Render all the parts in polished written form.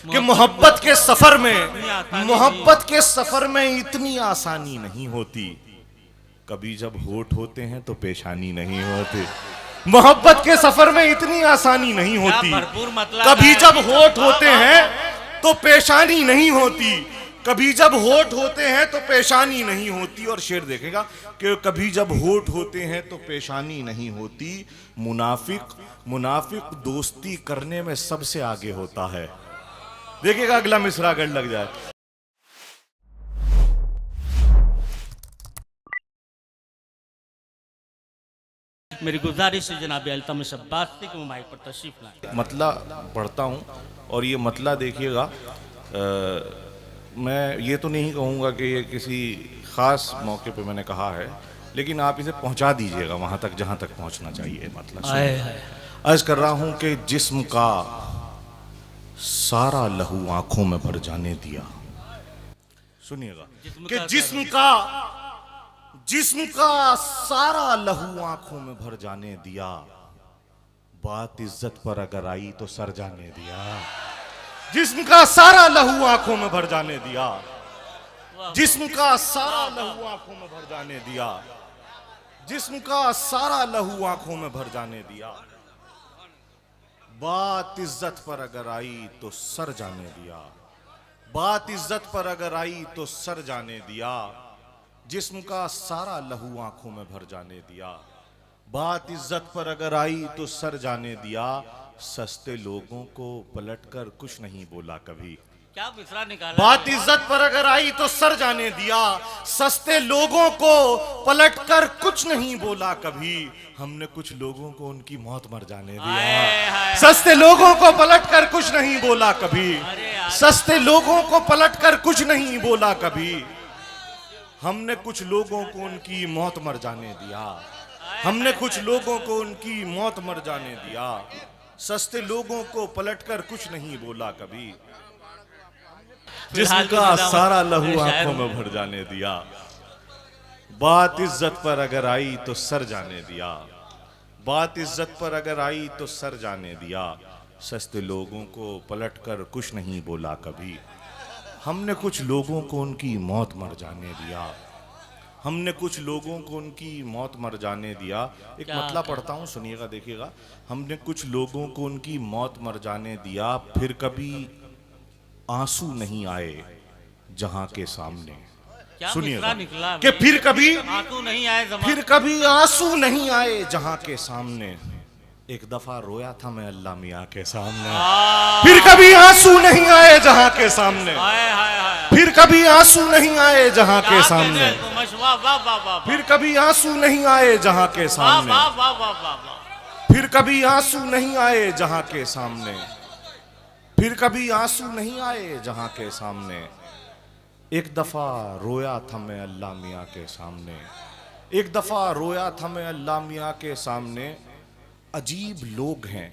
कि मोहब्बत के सफर में इतनी आसानी नहीं होती। कभी जब होठ होते हैं तो पेशानी नहीं होती। मोहब्बत के सफर में इतनी आसानी नहीं होती। कभी जब होठ होते हैं तो पेशानी नहीं होती। कभी जब होठ होते हैं तो पेशानी नहीं होती। और शेर देखेगा कि कभी जब होठ होते हैं तो पेशानी नहीं होती। मुनाफिक दोस्ती करने में सबसे आगे होता है। देखिएगा अगला मिसरा अगर लग जाए। मेरी गुजारिश है जनाब अल्तमश अब्बास से कि वो माइक पर तशरीफ लाएं। मतला पढ़ता हूँ और ये मतला देखिएगा। मैं ये तो नहीं कहूँगा कि ये किसी ख़ास मौके पे मैंने कहा है, लेकिन आप इसे पहुँचा दीजिएगा वहाँ तक जहाँ तक पहुँचना चाहिए। मतलब अर्ज कर रहा हूँ कि जिस्म का सारा लहू आंखों में भर जाने दिया। सुनिएगा कि जिस्म का सारा लहू आंखों में भर जाने दिया। बात इज्जत पर अगर आई तो सर जाने दिया। जिस्म का सारा लहू आंखों में भर जाने दिया। जिस्म का सारा लहू आंखों में भर जाने दिया। जिस्म का सारा लहू आंखों में भर जाने दिया। बात इज्जत पर अगर आई तो सर जाने दिया। बात इज्जत पर अगर आई तो सर जाने दिया। जिस्म का सारा लहू आंखों में भर जाने दिया। बात इज्जत पर अगर आई तो सर जाने दिया। सस्ते लोगों को पलटकर कुछ नहीं बोला कभी। क्या मिसरा निकाला। बात इज्जत पर अगर आई तो सर जाने दिया। सस्ते लोगों को पलटकर कुछ नहीं बोला कभी। हमने कुछ लोगों को उनकी मौत मर जाने दिया। सस्ते लोगों को पलटकर कुछ नहीं बोला कभी। सस्ते लोगों को पलटकर कुछ नहीं बोला कभी। हमने कुछ लोगों को उनकी मौत मर जाने दिया। हमने कुछ लोगों को उनकी मौत मर जाने दिया। सस्ते लोगों को पलटकर कुछ नहीं बोला कभी। जिसका सारा लहू आंखों में भर जाने दिया। बात इज्जत पर अगर आई तो सर जाने दिया। बात इज्जत पर अगर आई तो सर जाने दिया। सस्ते लोगों को पलटकर कुछ नहीं बोला कभी। हमने कुछ लोगों को उनकी मौत मर जाने दिया। हमने कुछ लोगों को उनकी मौत मर जाने दिया। एक मतला पढ़ता हूँ, सुनिएगा, देखिएगा। हमने कुछ लोगों को उनकी मौत मर जाने दिया। फिर कभी आंसू नहीं आए जहां के सामने। सुनिएगा कि फिर कभी आंसू नहीं आए। फिर कभी आंसू नहीं आए जहां के सामने। एक दफा रोया था मैं अल्लाह मियाँ के सामने। फिर कभी आंसू नहीं आए जहां के सामने। फिर कभी आंसू नहीं आए जहां के सामने। फिर कभी आंसू नहीं आए जहां के सामने। फिर कभी आंसू नहीं आए जहां के सामने। फिर कभी आंसू नहीं आए जहां के सामने। एक दफा रोया था मैं अल्लाह मियाँ के सामने। एक दफा रोया था मैं अल्लाह मियाँ के सामने। अजीब लोग हैं,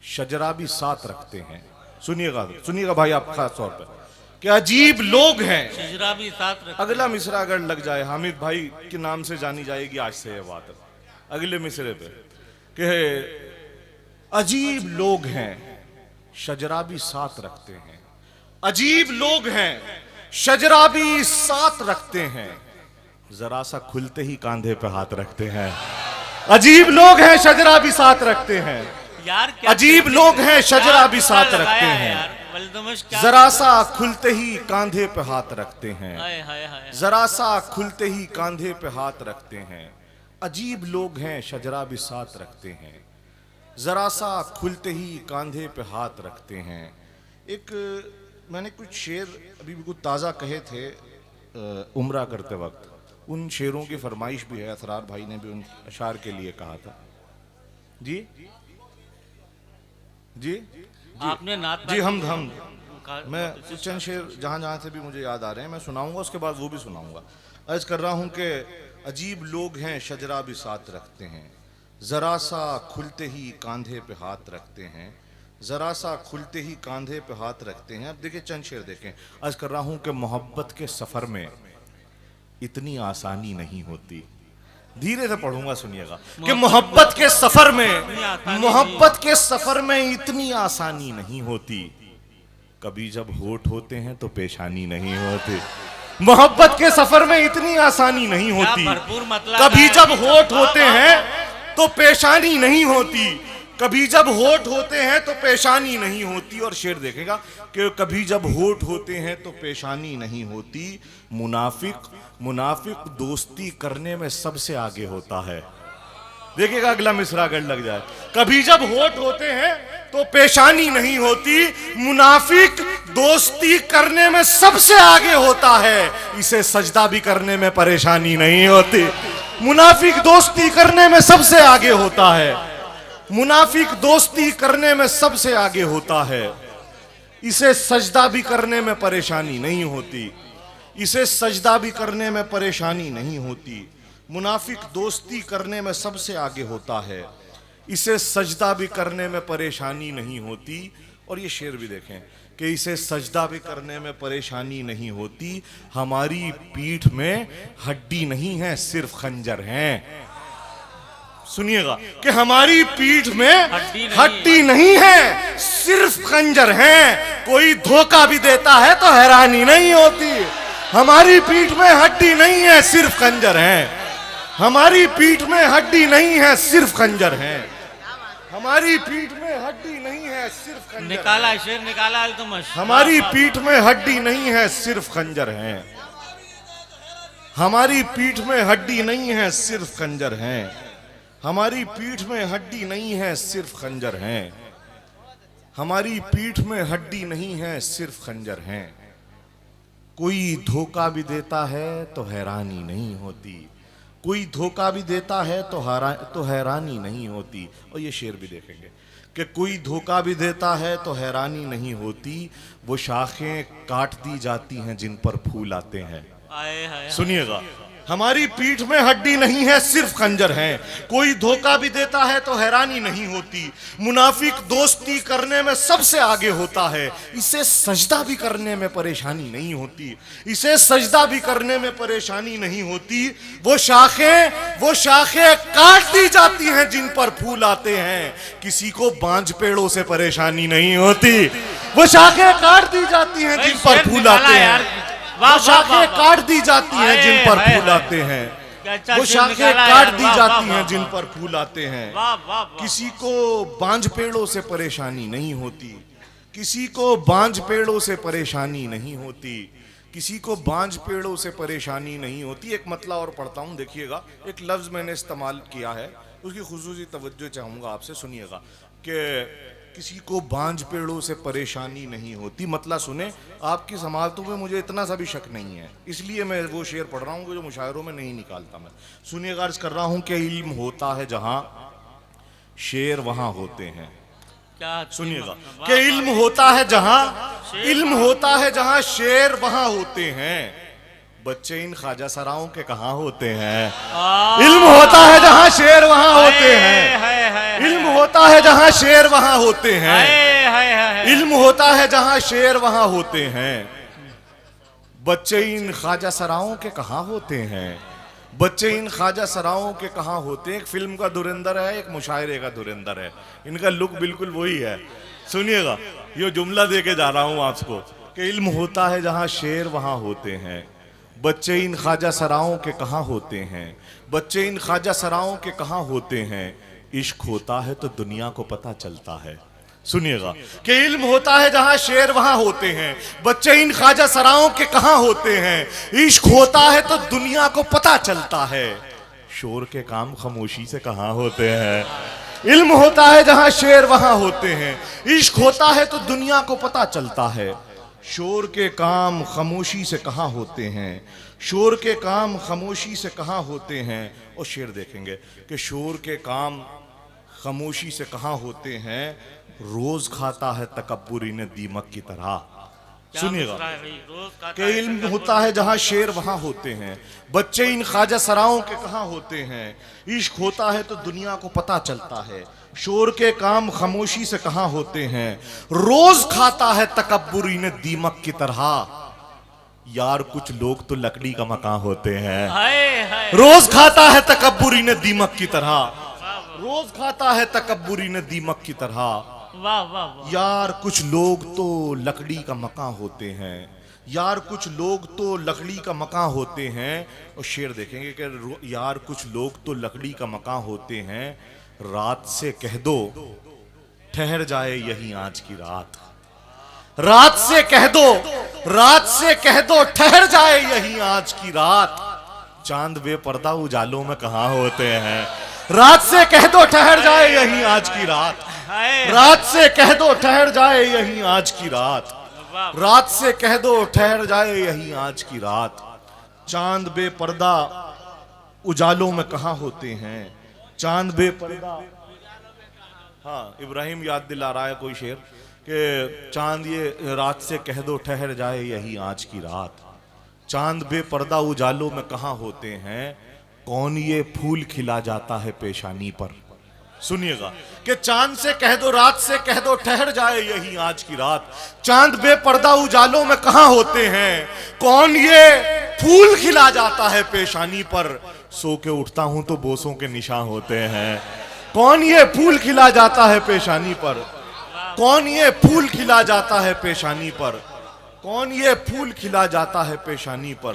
शजरा भी साथ रखते हैं। सुनिएगा, सुनिएगा भाई आप खास तौर पर कि अजीब लोग हैं, शजरा भी साथ रखते। अगला मिसरा अगर लग जाए, हामिद भाई के नाम से जानी जाएगी आज से ये बात। अगले मिसरे पे कि अजीब लोग हैं, शजरा भी साथ रखते हैं। अजीब लोग हैं, शजरा भी साथ रखते हैं। जरा सा खुलते ही कांधे पे हाथ रखते हैं। अजीब लोग हैं, शजरा भी साथ रखते हैं। यार अजीब लोग हैं, शजरा भी साथ रखते हैं। जरा सा खुलते ही कांधे पे हाथ रखते हैं। जरा सा खुलते ही कांधे पे हाथ रखते हैं। अजीब लोग हैं, शजरा भी साथ रखते हैं। जरा सा खुलते ही कांधे पे हाथ रखते हैं। एक मैंने कुछ शेर अभी भी कुछ ताज़ा कहे थे उम्रा करते वक्त। उन शेरों की फरमाइश भी है, असरार भाई ने भी उन अशार के लिए कहा था। जी जी आपने नात जी हम मैं चंद शेर जहाँ जहाँ से भी मुझे याद आ रहे हैं मैं सुनाऊंगा, उसके बाद वो भी सुनाऊंगा। अर्ज कर रहा हूँ कि अजीब लोग हैं, शजरा भी साथ रखते हैं। जरा सा खुलते ही कांधे पे हाथ रखते हैं। जरा सा खुलते ही कांधे पे हाथ रखते हैं। अब देखिए चंद शेर देखें। अर्ज कर रहा हूँ कि मोहब्बत के सफर में इतनी आसानी नहीं होती। धीरे से पढ़ूंगा, सुनिएगा कि मोहब्बत के सफर में इतनी आसानी नहीं होती। कभी जब होठ होते हैं तो पेशानी नहीं होती। मोहब्बत के सफर में इतनी आसानी नहीं होती। भरपूर मतलब कभी जब होठ होते हैं तो पेशानी नहीं होती, कभी जब होठ होते हैं तो पेशानी नहीं होती। और शेर देखेगा कि कभी जब होठ होते हैं तो पेशानी नहीं होती। मुनाफिक दोस्ती करने में सबसे आगे होता है। देखिएगा अगला मिसरा अगर लग जाए, कभी जब होठ होते हैं तो पेशानी नहीं होती, मुनाफिक दोस्ती करने में सबसे आगे होता है, इसे सजदा भी करने में परेशानी नहीं होती। मुनाफिक दोस्ती करने में सबसे आगे होता है, मुनाफिक दोस्ती करने में सबसे आगे होता है, इसे सजदा भी करने में परेशानी नहीं होती, इसे सजदा भी करने में परेशानी नहीं होती। मुनाफिक दोस्ती करने में सबसे आगे होता है, इसे सजदा भी करने में परेशानी नहीं होती। और ये शेर भी देखें कि इसे सजदा भी करने में परेशानी नहीं होती। हमारी पीठ में हड्डी नहीं है, सिर्फ खंजर हैं। सुनिएगा कि हमारी पीठ में हड्डी नहीं है, सिर्फ खंजर हैं। कोई धोखा भी देता है तो हैरानी नहीं होती। हमारी पीठ में हड्डी नहीं है, सिर्फ खंजर हैं। हमारी पीठ में हड्डी नहीं है, सिर्फ खंजर हैं। हमारी पीठ में हड्डी नहीं है, सिर्फ खंजर। निकाला शेर निकाला तुम। हमारी पीठ में हड्डी नहीं है, सिर्फ खंजर हैं। हमारी पीठ में हड्डी नहीं है, सिर्फ खंजर हैं। हमारी पीठ में हड्डी नहीं है, सिर्फ खंजर हैं। हमारी पीठ में हड्डी नहीं है, सिर्फ खंजर हैं। कोई धोखा भी देता है तो हैरानी नहीं होती, कोई धोखा भी देता है तो हैरानी नहीं होती। और ये शेर भी देखेंगे कि कोई धोखा भी देता है तो हैरानी नहीं होती। वो शाखें काट दी जाती हैं जिन पर फूल आते हैं। सुनिएगा, हमारी पीठ में हड्डी नहीं है, सिर्फ खंजर हैं। कोई धोखा भी देता है तो हैरानी नहीं होती। मुनाफिक दोस्ती करने में सबसे आगे होता है, इसे सजदा भी करने में परेशानी नहीं होती, इसे सजदा भी करने में परेशानी नहीं होती। वो शाखें काट दी जाती हैं जिन पर फूल आते हैं, किसी को बांझ पेड़ों से परेशानी नहीं होती। वो शाखें काट दी जाती हैं जिन पर फूल आते हैं, वो शाखें काट दी जाती हैं जिन पर फूल आते हैं, वो शाखें काट दी जाती हैं जिन पर फूल आते हैं। किसी को बांझ पेड़ों से परेशानी नहीं होती, किसी को बांझ पेड़ों से परेशानी नहीं होती, किसी को बांझ पेड़ों से परेशानी नहीं होती। एक मतला और पढ़ता हूं, देखिएगा। एक लफ्ज मैंने इस्तेमाल किया है, उसकी खुसूसी तवज्जो चाहूंगा आपसे, सुनिएगा कि किसी को बांझ पेड़ों से परेशानी नहीं होती। मतलब सुने, आपकी समातों में मुझे इतना सा भी शक नहीं है, इसलिए मैं वो शेर पढ़ रहा हूँ जो मुशायरों में नहीं निकालता मैं। सुनिएगा, अर्ज कर रहा हूँ कि इल्म होता है जहाँ शेर वहाँ होते हैं। सुनिएगा कि इल्म होता है जहाँ शेर वहाँ होते हैं। बच्चे इन ख्वाजा सराओं के कहाँ होते हैं। इल्म होता है जहाँ शेर वहाँ होते हैं। इल्म होता है जहाँ शेर वहाँ होते हैं। इल्म होता है जहाँ शेर वहाँ होते हैं। बच्चे इन ख्वाजा सराओं के कहाँ होते हैं। बच्चे इन ख्वाजा सराओं के कहाँ होते हैं। एक फिल्म का धुरंधर है, एक मुशायरे का धुरंधर है, इनका लुक बिल्कुल वही है। सुनिएगा, ये जुमला दे के जा रहा हूँ आपको कि इल्म होता है जहाँ शेर वहाँ होते हैं। बच्चे इन ख्वाजा सराओं के कहाँ होते हैं। बच्चे इन ख्वाजा सराओं के कहाँ होते हैं। इश्क होता है तो दुनिया को पता चलता है। सुनिएगा कि इल्म होता है जहाँ शेर वहाँ होते हैं। बच्चे इन ख्वाजा सराओं के कहाँ होते हैं। इश्क होता है तो दुनिया को पता चलता है। शोर के काम खामोशी से कहाँ होते हैं। इल्म होता है जहाँ शेर वहाँ होते हैं। इश्क होता है तो दुनिया को पता चलता है। शोर के काम खामोशी से कहाँ होते हैं। शोर के काम खामोशी से कहाँ होते हैं। और शेर देखेंगे कि शोर के काम खामोशी से कहाँ होते हैं। रोज खाता है तकब्बुरी ने दीमक की तरह। सुनिएगा कि इल्म होता है जहाँ शेर वहाँ होते हैं। बच्चे इन ख्वाजा सराओं के कहाँ होते हैं। इश्क होता है तो दुनिया को पता चलता है। शोर के काम खामोशी से कहाँ होते हैं। रोज खाता है तकब्बुरी ने दीमक की तरह। यार कुछ लोग तो लकड़ी का मकान होते हैं। रोज खाता है तकब्बुरी ने दीमक की तरह। रोज खाता है तकब्बुरी ने दीमक की तरह। वाह वाह वाह। यार कुछ लोग तो लकड़ी का मकान होते हैं, यार कुछ लोग तो लकड़ी का मकान होते हैं। और शेर देखेंगे कि यार कुछ लोग तो लकड़ी का मकान होते हैं, रात से कह दो ठहर जाए यही आज की रात। रात से कह दो, रात से कह दो ठहर जाए यही आज की रात। चांद बेपर्दा उजालों में कहां होते हैं, रात से कह दो ठहर जाए यही आज की रात। रात से कह दो ठहर जाए यही आज की रात। रात से कह दो ठहर जाए यही आज की रात। चांद बेपर्दा उजालों में कहां होते हैं, चांद बेपर्दा। हाँ, इब्राहिम याद दिला रहा है कोई शेर कि चांद ये रात से कह दो ठहर जाए यही आज की रात। चांद बेपर्दा उजालों में कहां होते हैं, कौन ये फूल खिला जाता है पेशानी पर। सुनिएगा कि चांद से कह दो, रात से कह दो ठहर जाए यही आज की रात। चांद बेपर्दा उजालों में कहां होते हैं, कौन ये फूल खिला जाता है पेशानी पर। सो के उठता हूं तो बोसों के निशान होते हैं, कौन ये फूल खिला जाता है पेशानी पर। कौन ये फूल खिला जाता है पेशानी पर, कौन ये फूल खिला जाता है पेशानी पर।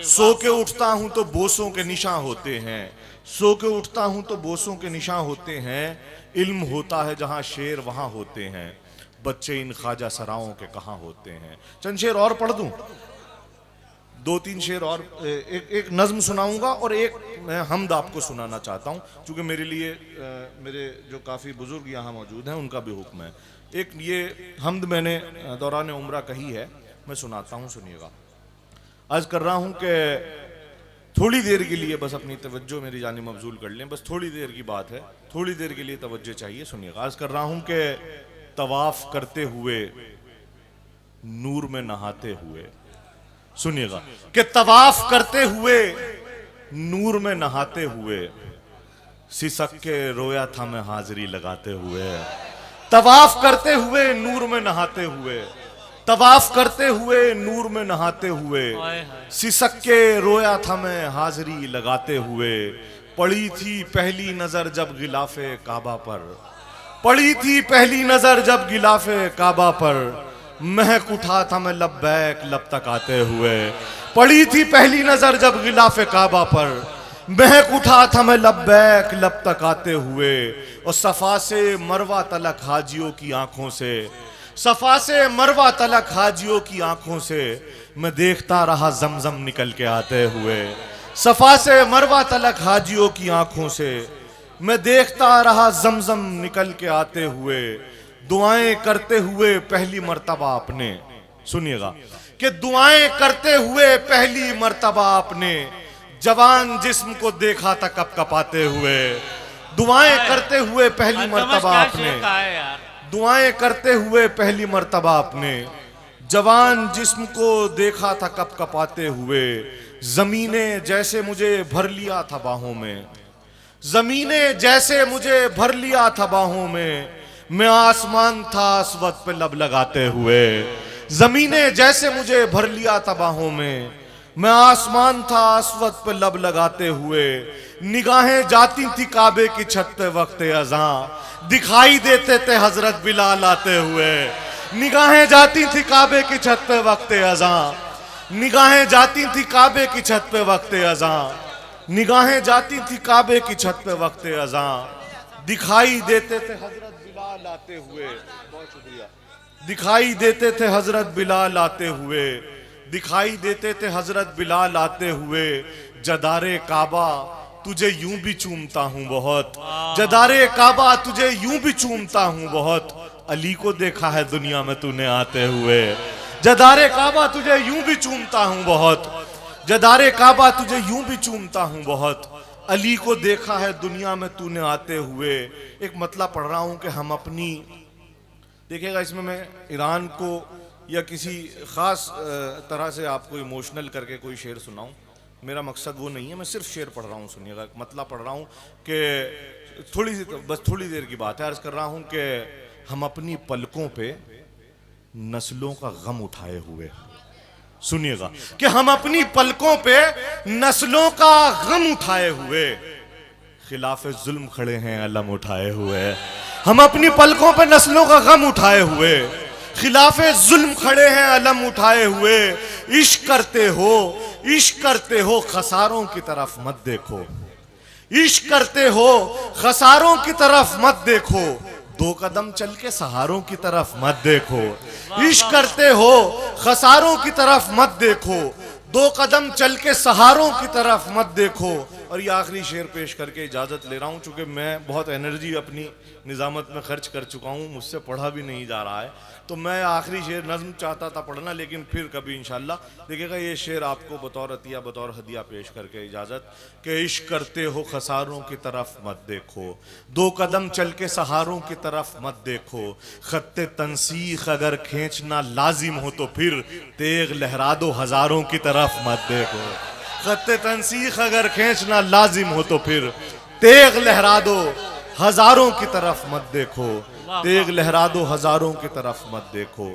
सो के उठता हूं तो बोसों के निशान होते हैं, सो के उठता हूं तो बोसों के निशान होते हैं। इल्म होता है जहां शेर वहां होते हैं, बच्चे इन ख्वाजा सराओं के कहां होते हैं। चंद शेर और पढ़ दूं, दो तीन शेर और, एक नज्म सुनाऊंगा और एक मैं हमद आपको सुनाना चाहता हूं, क्योंकि मेरे लिए मेरे जो काफ़ी बुजुर्ग यहाँ मौजूद हैं उनका भी हुक्म है। एक ये हमद मैंने दौरान उम्रा कही है, मैं सुनाता हूं, सुनिएगा। अर्ज कर रहा हूं कि थोड़ी देर के लिए बस अपनी तवज्जो मेरी जानिब मबजूल कर लें, बस थोड़ी देर की बात है, थोड़ी देर के लिए तवज्जो चाहिए। सुनिएगा, अर्ज कर रहा हूं कि तवाफ करते हुए नूर में नहाते हुए। सुनिएगा कि तवाफ करते हुए नूर में नहाते हुए, सिसक के रोया था मैं हाजिरी लगाते हुए। तवाफ करते हुए नूर में नहाते हुए, तवाफ करते हुए नूर में नहाते हुए, सिसक के रोया था मैं हाजिरी लगाते हुए। पड़ी थी पहली नजर जब गिलाफे काबा पर, पड़ी थी पहली नजर जब गिलाफे काबा पर, महक उठा था मैं लब्बैक लब तक आते हुए। पड़ी थी पहली नजर जब गिलाफे काबा पर, महक उठा था मैं लब्बैक लब तक आते हुए। और सफा से मरवा तलक हाजियों की आंखों से, सफा से मरवा तलक हाजियों की आंखों से, मैं देखता रहा जमजम निकल के आते हुए। सफा से मरवा तलक हाजियों की आंखों से, मैं देखता रहा जमजम निकल के आते हुए। दुआएं करते हुए पहली मर्तबा आपने, सुनिएगा कि दुआएं करते हुए पहली मर्तबा आपने, जवान जिस्म को देखा था कप कपाते हुए। दुआएं करते हुए पहली मर्तबा आपने, दुआएं करते हुए पहली मर्तबा आपने, जवान जिस्म को देखा था कप कपाते हुए। जमीने जैसे मुझे भर लिया था बाहों में, जमीने जैसे मुझे भर लिया था बाहों में, मैं आसमान था अस्वद पे लब लगाते हुए। जमीने जैसे मुझे भर लिया था बाहों में, मैं आसमान था अस्वद पे लब लगाते हुए। निगाहें जाती थी काबे की छत पे वक्त अज़ां, दिखाई देते थे हजरत बिलाल आते हुए। निगाहें जाती थी काबे की छत पे वक्त अज़ां, निगाहें जाती थी काबे की छत पे वक्त अज़ां, निगाहें जाती थी काबे की छत पे वक्त अज़ां। दिखाई देते थे हजरत बिलाल आते हुए, बहुत शुक्रिया। दिखाई देते थे हजरत बिलाल आते हुए, दिखाई देते थे हजरत बिलाल आते हुए। जदारे काबा तुझे यूं भी चूमता हूं बहुत, जदारे काबा तुझे यूं भी चूमता हूं बहुत, अली को देखा है दुनिया में तूने आते हुए। जदारे काबा तुझे यूं भी चूमता हूं बहुत, जदारे काबा तुझे यूं भी चूमता हूं बहुत, अली को देखा है दुनिया में तूने आते हुए। एक मतलब पढ़ रहा हूं कि हम अपनी, देखिएगा इसमें मैं ईरान को या किसी ख़ास तरह से आपको इमोशनल करके कोई शेर सुनाऊं, मेरा मकसद वो नहीं है, मैं सिर्फ शेर पढ़ रहा हूँ। सुनिएगा, मतलब पढ़ रहा हूँ कि थोड़ी सी, बस थोड़ी देर की बात है। अर्ज़ कर रहा हूँ कि हम अपनी पलकों पे नस्लों का गम उठाए हुए, सुनिएगा कि हम अपनी पलकों पे नस्लों का गम उठाए हुए, खिलाफे जुल्म खड़े हैं अलम उठाए हुए। हम अपनी पलकों पे नस्लों का गम उठाए हुए, खिलाफे जुल्म खड़े हैं अलम उठाए हुए। इश्क करते हो खसारों की तरफ मत देखो, इश्क करते हो खसारों की तरफ मत देखो, दो कदम चल के सहारों की तरफ मत देखो। इश्क करते हो खसारों की तरफ मत देखो, दो कदम चल के सहारों की तरफ मत देखो। और ये आखिरी शेर पेश करके इजाज़त ले रहा हूँ, चूँकि मैं बहुत एनर्जी अपनी निज़ामत में खर्च कर चुका हूँ, मुझसे पढ़ा भी नहीं जा रहा है। तो मैं आखिरी शेर नज़्म चाहता था पढ़ना, लेकिन फिर कभी इंशाल्लाह देखिएगा ये शेर आपको बतौर अतिया बतौर हदिया पेश करके इजाज़त कि इश्क करते हो खसारों की तरफ मत देखो, दो कदम चल के सहारों की तरफ मत देखो। खत्ते तनसीख अगर खींचना लाजिम हो तो फिर तेग लहरा दो हज़ारों की तरफ मत देखो। खत्ते तनसीख अगर खींचना लाजिम हो तो फिर तेग लहरा दो हज़ारों की तरफ मत देखो, तेग लहरा दो हज़ारों की तरफ मत देखो।